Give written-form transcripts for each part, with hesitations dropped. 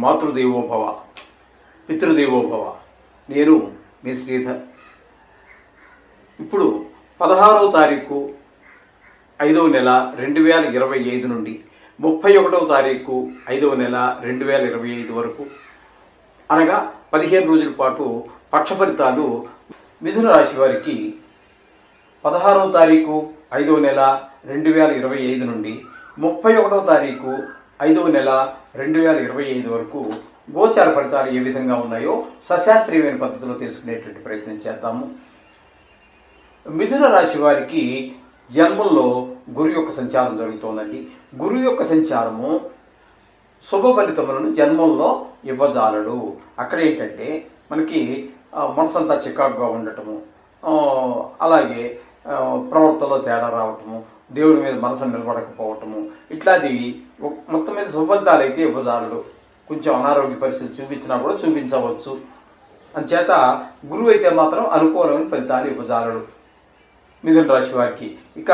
మాతృదేవోభవ, పితృదేవోభవ. నేను మీ శ్రీధర్. ఇప్పుడు 16వ తారీఖు 5వ నెల 2025 నుండి 31వ తారీఖు 5వ నెల 2025 వరకు, అనగా 15 రోజుల పాటు పక్ష ఫలితాలు మిథున రాశి వారికి 16వ తారీఖు 5వ నెల 2025 నుండి 31వ తారీఖు 5వ నెల 2025 వరకు గోచార ఫలితాలు ఏ విధంగా ఉన్నాయో సశాస్త్రీయమైన పద్ధతిలో తెలుసుకునేటువంటి ప్రయత్నం చేద్దాము. మిథున రాశి వారికి జన్మంలో గురు యొక్క సంచారం జరుగుతోందండి. గురు యొక్క సంచారము శుభ ఫలితములను జన్మంలో ఇవ్వజాలడు. అక్కడ ఏంటంటే మనకి మనసంతా చికాకుగా ఉండటము, అలాగే ప్రవర్తనలో తేడా రావటము, దేవుడి మీద మనసు నిలబడకపోవటము, ఇట్లాంటి మొత్తం మీద శుభఫలితాలు అయితే ఇవ్వజాలడు. కొంచెం అనారోగ్య పరిస్థితి చూపించినా కూడా చూపించవచ్చు. అందుచేత గురువు అయితే మాత్రం అనుకూలమైన ఫలితాలు ఇవ్వజాలడు మిథున రాశి వారికి. ఇక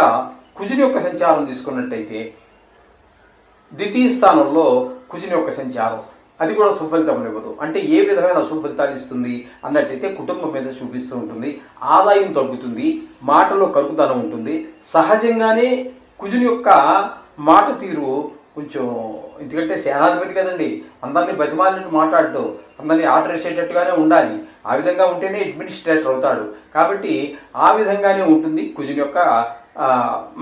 కుజుని యొక్క సంచారం తీసుకున్నట్టయితే ద్వితీయ స్థానంలో కుజుని యొక్క సంచారం, అది కూడా సుఫలితం ఇవ్వదు. అంటే ఏ విధమైన సుఫలితాలు ఇస్తుంది అన్నట్టయితే కుటుంబం మీద చూపిస్తూ ఉంటుంది, ఆదాయం తగ్గుతుంది, మాటలో కరుకుదనం ఉంటుంది. సహజంగానే కుజుని యొక్క మాట తీరు కొంచెం, ఎందుకంటే సేనాధిపతి కదండి, అందరినీ బతిమాలినట్టు మాట్లాడుతూ అందరినీ ఆర్డర్ చేసేటట్టుగానే ఉండాలి. ఆ విధంగా ఉంటేనే అడ్మినిస్ట్రేటర్ అవుతాడు. కాబట్టి ఆ విధంగానే ఉంటుంది కుజుని యొక్క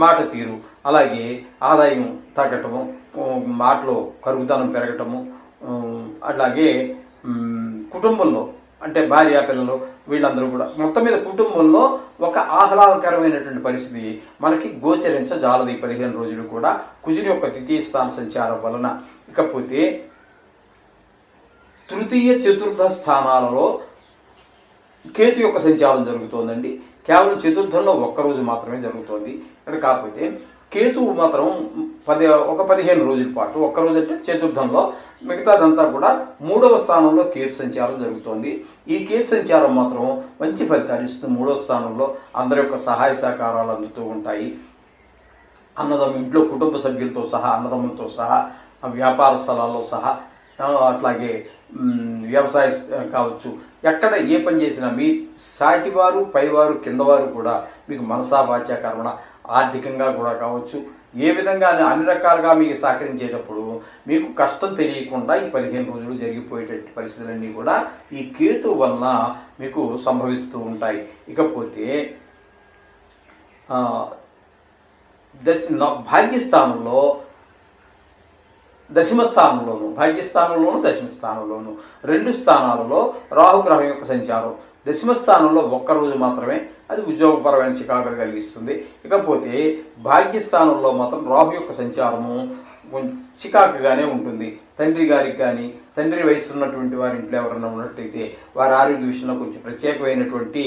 మాట తీరు. అలాగే ఆదాయం తగ్గటము, మాటలో కరుగుదనం పెరగటము, అట్లాగే కుటుంబంలో అంటే భార్య పిల్లలు వీళ్ళందరూ కూడా మొత్తం మీద కుటుంబంలో ఒక ఆహ్లాదకరమైనటువంటి పరిస్థితి మనకి గోచరించజాలదు ఈ 15 రోజులు కూడా కుజుని యొక్క ద్వితీయ స్థాన సంచారం వలన. ఇకపోతే తృతీయ చతుర్థ స్థానాలలో కేతు యొక్క సంచారం జరుగుతోందండి. కేవలం చతుర్థంలో ఒక్కరోజు మాత్రమే జరుగుతోంది. ఇక్కడ కాకపోతే కేతువు మాత్రం 15 రోజుల పాటు, ఒక్కరోజు అంటే చతుర్థంలో, మిగతాదంతా కూడా 3వ స్థానంలో కేతు సంచారం జరుగుతోంది. ఈ కేతు సంచారం మాత్రం మంచి ఫలితాలు ఇస్తుంది. 3వ స్థానంలో అందరి యొక్క సహాయ సహకారాలు అందుతూ ఉంటాయి. ఇంట్లో కుటుంబ సభ్యులతో సహా, అన్నదమ్ములతో సహా, వ్యాపార స్థలాల్లో సహా, అట్లాగే వ్యవసాయ కావచ్చు, ఎక్కడ ఏ పని చేసినా మీ సాటివారు, పైవారు, కిందవారు కూడా మీకు మనసా వాచా కర్మణ, ఆర్థికంగా కూడా కావచ్చు, ఏ విధంగా అన్ని రకాలుగా మీకు సహకరించేటప్పుడు మీకు కష్టం తెలియకుండా ఈ 15 రోజులు జరిగిపోయేటటువంటి పరిస్థితులన్నీ కూడా ఈ కేతు వలన మీకు సంభవిస్తూ ఉంటాయి. ఇకపోతే భాగ్యస్థానంలో దశమ స్థానంలోను, భాగ్యస్థానంలోను దశమ స్థానంలోను 2 స్థానాలలో రాహుగ్రహం యొక్క సంచారం. దశమ స్థానంలో ఒక్కరోజు మాత్రమే, అది ఉద్యోగపరమైన చికాకులు కలిగిస్తుంది. ఇకపోతే భాగ్యస్థానంలో మాత్రం రాహు యొక్క సంచారము చికాకుగానే ఉంటుంది. తండ్రి గారికి కానీ, తండ్రి వయసు ఉన్నటువంటి వారి ఇంట్లో ఎవరైనా ఉన్నట్టయితే వారి ఆరోగ్య విషయంలో కొంచెం ప్రత్యేకమైనటువంటి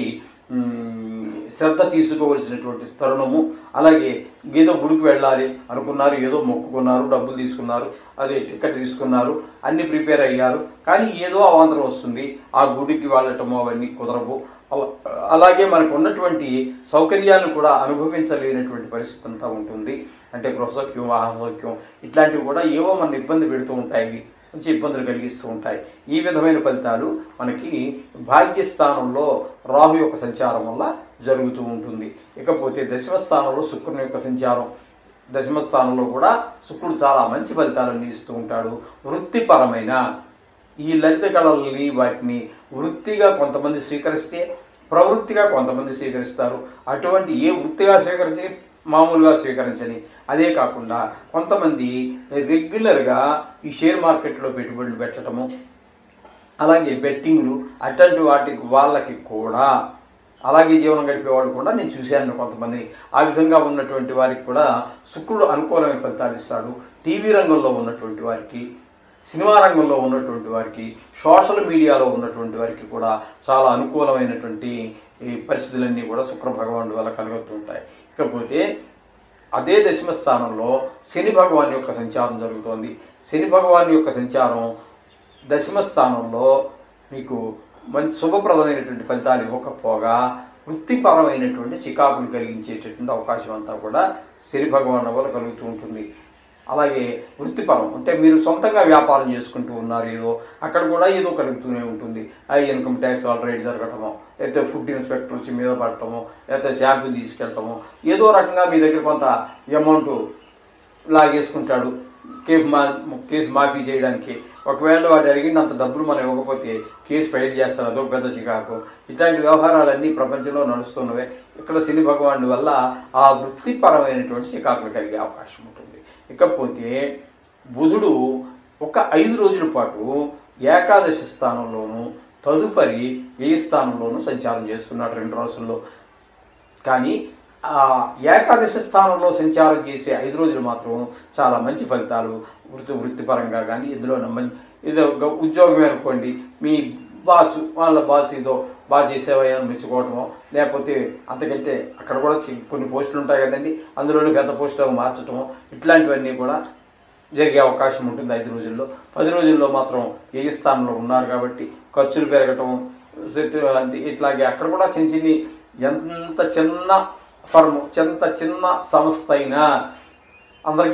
శ్రద్ధ తీసుకోవలసినటువంటి తరుణము. అలాగే ఏదో గుడికి వెళ్ళాలి అనుకున్నారు, ఏదో మొక్కుకున్నారు, డబ్బులు తీసుకున్నారు, అదే టికెట్ తీసుకున్నారు, అన్నీ ప్రిపేర్ అయ్యారు, కానీ ఏదో అవాంతరం వస్తుంది, ఆ గుడికి వెళ్ళటము అవన్నీ కుదరవు. అలాగే మనకు ఉన్నటువంటి సౌకర్యాలను కూడా అనుభవించలేనటువంటి పరిస్థితి అంతా ఉంటుంది. అంటే గృహసౌఖ్యం, వాహనసౌఖ్యం ఇట్లాంటివి కూడా ఏవో మన ఇబ్బంది పెడుతూ ఉంటాయి, మంచి ఇబ్బందులు కలిగిస్తూ ఉంటాయి. ఈ విధమైన ఫలితాలు మనకి భాగ్యస్థానంలో రాహు యొక్క సంచారం వల్ల జరుగుతూ ఉంటుంది. ఇకపోతే దశమ స్థానంలో శుక్రుని యొక్క సంచారం. దశమ స్థానంలో కూడా శుక్రుడు చాలా మంచి ఫలితాలను ఇస్తూ ఉంటాడు. వృత్తిపరమైన ఈ లలిత కళలని వాటిని వృత్తిగా కొంతమంది స్వీకరిస్తే, ప్రవృత్తిగా కొంతమంది స్వీకరిస్తారు. అటువంటి ఏ వృత్తిగా స్వీకరించి మామూలుగా స్వీకరించని, అదే కాకుండా కొంతమంది రెగ్యులర్గా ఈ షేర్ మార్కెట్లో పెట్టుబడులు పెట్టడము, అలాగే బెట్టింగ్లు, అటువంటి వాటికి వాళ్ళకి కూడా అలాగే జీవనం గడిపేవాళ్ళు కూడా నేను చూశాను కొంతమందిని. ఆ విధంగా ఉన్నటువంటి వారికి కూడా శుక్రుడు అనుకూలమైన ఫలితాలు ఇస్తాడు. టీవీ రంగంలో ఉన్నటువంటి వారికి, సినిమా రంగంలో ఉన్నటువంటి వారికి, సోషల్ మీడియాలో ఉన్నటువంటి వారికి కూడా చాలా అనుకూలమైనటువంటి పరిస్థితులన్నీ కూడా శుక్ర భగవానుడి వల్ల కలుగుతుంటాయి. ఇకపోతే అదే దశమ స్థానంలో శని భగవాన్ యొక్క సంచారం జరుగుతోంది. శని భగవాన్ యొక్క సంచారం దశమ స్థానంలో మీకు మంచి శుభప్రదమైనటువంటి ఫలితాలు ఇవ్వకపోగా వృత్తిపరమైనటువంటి చికాకులు కలిగించేటటువంటి అవకాశం అంతా కూడా శని భగవాన్ వల్ల కలుగుతూ ఉంటుంది. అలాగే వృత్తిపరం అంటే మీరు సొంతంగా వ్యాపారం చేసుకుంటూ ఉన్నారు ఏదో, అక్కడ కూడా ఏదో కలుగుతూనే ఉంటుంది. ఇన్కమ్ ట్యాక్స్ వాళ్ళ రేట్ జరగటమో, లేకపోతే ఫుడ్ ఇన్స్పెక్టర్ వచ్చి మీద పడటమో, లేకపోతే షాంపూ తీసుకెళ్ళటమో, ఏదో రకంగా మీ దగ్గర కొంత అమౌంట్ లాగేసుకుంటాడు కేసు మాఫీ చేయడానికి. ఒకవేళ వాడు అడిగినంత డబ్బులు మనం ఇవ్వకపోతే కేసు ఫైల్ చేస్తారు, అదొక పెద్ద చికాకు. ఇట్లాంటి వ్యవహారాలన్నీ ప్రపంచంలో నడుస్తున్నవే. ఇక్కడ శని భగవానుడి వల్ల ఆ వృత్తిపరమైనటువంటి చికాకులు కలిగే అవకాశం ఉంటుంది. ఇకపోతే బుధుడు ఒక 5 రోజుల పాటు ఏకాదశి స్థానంలోనూ తదుపరి వ్యయ స్థానంలోనూ సంచారం చేస్తున్నాడు 2 రాసుల్లో. కానీ ఏకాదశి స్థానంలో సంచారం చేసే 5 రోజులు మాత్రం చాలా మంచి ఫలితాలు వృత్తిపరంగా కానీ ఇందులో ఏదో ఉద్యోగం అనుకోండి, మీ వాళ్ళ బాస్ ఏదో బాగా చేసేవా మెచ్చుకోవటమో, లేకపోతే అంతకంటే అక్కడ కూడా కొన్ని పోస్టులు ఉంటాయి కదండి, అందులోని పెద్ద పోస్టులకు మార్చటమో, ఇట్లాంటివన్నీ కూడా జరిగే అవకాశం ఉంటుంది 5 రోజుల్లో. 10 రోజుల్లో మాత్రం ఏ స్థానంలో ఉన్నారు కాబట్టి ఖర్చులు పెరగటం ఇట్లాగే అక్కడ కూడా ఎంత చిన్న ఫర్మ్, చిన్న సంస్థ అయినా అందరూ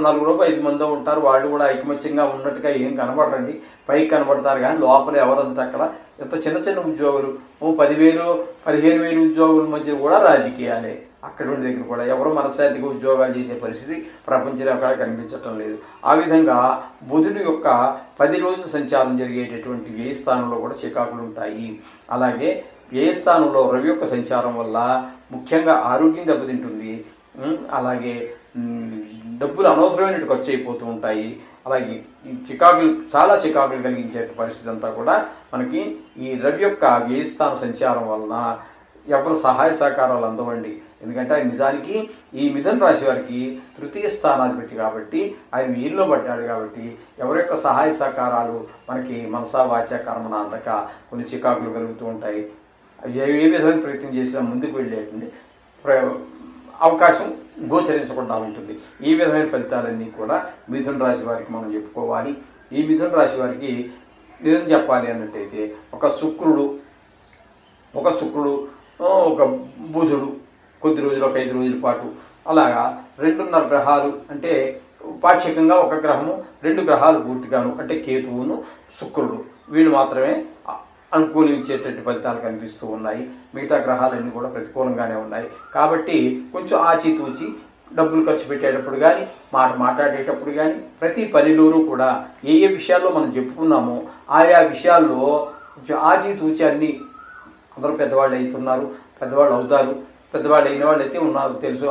4 5 మంది ఉంటారు. వాళ్ళు కూడా ఐకమత్యంగా ఉన్నట్టుగా ఏం కనబడరండి, పైకి కనబడతారు కానీ లోపల ఎవరంతా అక్కడ ఎంత చిన్న ఉద్యోగులు 10,000 15,000 ఉద్యోగుల మధ్య కూడా రాజకీయాలే. అక్కడ ఉండే దగ్గర కూడా ఎవరు మనశ్శాంతిగా ఉద్యోగాలు చేసే పరిస్థితి ప్రపంచంలో అక్కడ కనిపించటం లేదు. ఆ విధంగా బుధుడు యొక్క 10 రోజుల సంచారం జరిగేటటువంటి వ్యయ స్థానంలో కూడా చికాకులు ఉంటాయి. అలాగే వ్యయ స్థానంలో రవి యొక్క సంచారం వల్ల ముఖ్యంగా ఆరోగ్యం దెబ్బతింటుంది. అలాగే డబ్బులు అనవసరమైన ఖర్చు అయిపోతూ ఉంటాయి. అలాగే ఈ చాలా చికాకులు కలిగించే పరిస్థితి అంతా కూడా మనకి ఈ రవి యొక్క వ్యయస్థాన సంచారం వలన ఎవరు సహాయ సహకారాలు అందవండి. ఎందుకంటే ఆయన నిజానికి ఈ మిథున రాశి వారికి 3వ స్థానాధిపతి కాబట్టి ఆయన వీరిలో పడ్డాడు కాబట్టి ఎవరి యొక్క సహాయ సహకారాలు మనకి మనసా వాచ కర్మణ అంతక కొన్ని చికాకులు కలుగుతూ ఉంటాయి. ఏ విధమైన ప్రయత్నం చేసినా ముందుకు వెళ్ళేటువంటి అవకాశం గోచరించకుండా ఉంటుంది. ఈ విధమైన ఫలితాలన్నీ కూడా మిథున రాశి వారికి మనం చెప్పుకోవాలి. ఈ మిథున రాశి వారికి నిజం చెప్పాలి అన్నట్టయితే ఒక శుక్రుడు, ఒక బుధుడు కొద్ది రోజులు, ఒక 5 రోజుల పాటు అలాగా 2.5 గ్రహాలు అంటే పాక్షికంగా ఒక గ్రహము, 2 గ్రహాలు పూర్తిగాను అంటే కేతువును శుక్రుడు వీళ్ళు మాత్రమే అనుకూలించేటటువంటి ఫలితాలు కనిపిస్తూ ఉన్నాయి. మిగతా గ్రహాలన్నీ కూడా ప్రతికూలంగానే ఉన్నాయి. కాబట్టి కొంచెం ఆచితూచి డబ్బులు ఖర్చు పెట్టేటప్పుడు కానీ, మాట్లాడేటప్పుడు కానీ, ప్రతి పనిలోనూ కూడా ఏ విషయాల్లో మనం చెప్పుకున్నామో ఆయా విషయాల్లో కొంచెం ఆచితూచి అన్నీ అందరూ పెద్దవాళ్ళు అవుతున్నారు, పెద్దవాళ్ళు అవుతారు, పెద్దవాళ్ళు అయిన వాళ్ళు అయితే ఉన్నారు తెలుసు,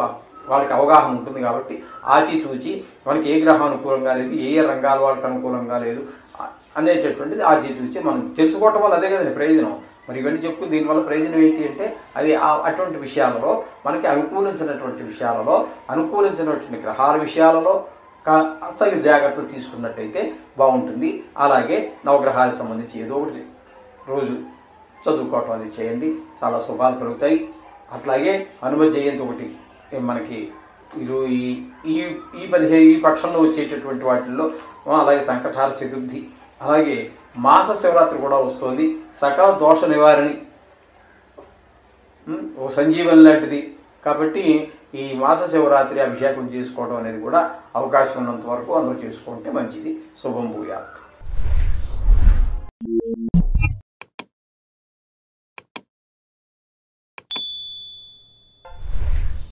వాళ్ళకి అవగాహన ఉంటుంది. కాబట్టి ఆచితూచి వాళ్ళకి ఏ గ్రహం అనుకూలంగా లేదు, ఏ రంగాల వాళ్ళకి అనుకూలంగా లేదు అనేటటువంటిది ఆచితూచి మనం తెలుసుకోవటం వల్ల అదే కదండి ప్రయోజనం. మరి ఇవన్నీ చెప్పుకుని దీనివల్ల ప్రయోజనం ఏంటి అంటే అది అటువంటి విషయాలలో మనకి అనుకూలించినటువంటి గ్రహాల విషయాలలో అసలు జాగ్రత్తలు తీసుకున్నట్టయితే బాగుంటుంది. అలాగే నవగ్రహాలకు సంబంధించి ఏదో ఒకటి రోజు చదువుకోవటం అది చేయండి, చాలా శుభాలు కలుగుతాయి. అట్లాగే హనుమ జయంతి ఒకటి మనకి ఈ పక్షంలో వచ్చేటటువంటి వాటిల్లో, అలాగే సంకటాల చతుర్థి, అలాగే మాస శివరాత్రి కూడా వస్తుంది. సకల దోష నివారణి ఓ సంజీవన్ లాంటిది కాబట్టి ఈ మాస శివరాత్రి అభిషేకం చేసుకోవడం అనేది కూడా అవకాశం ఉన్నంత వరకు అందరూ చేసుకుంటే మంచిది. శుభం భూయాత్.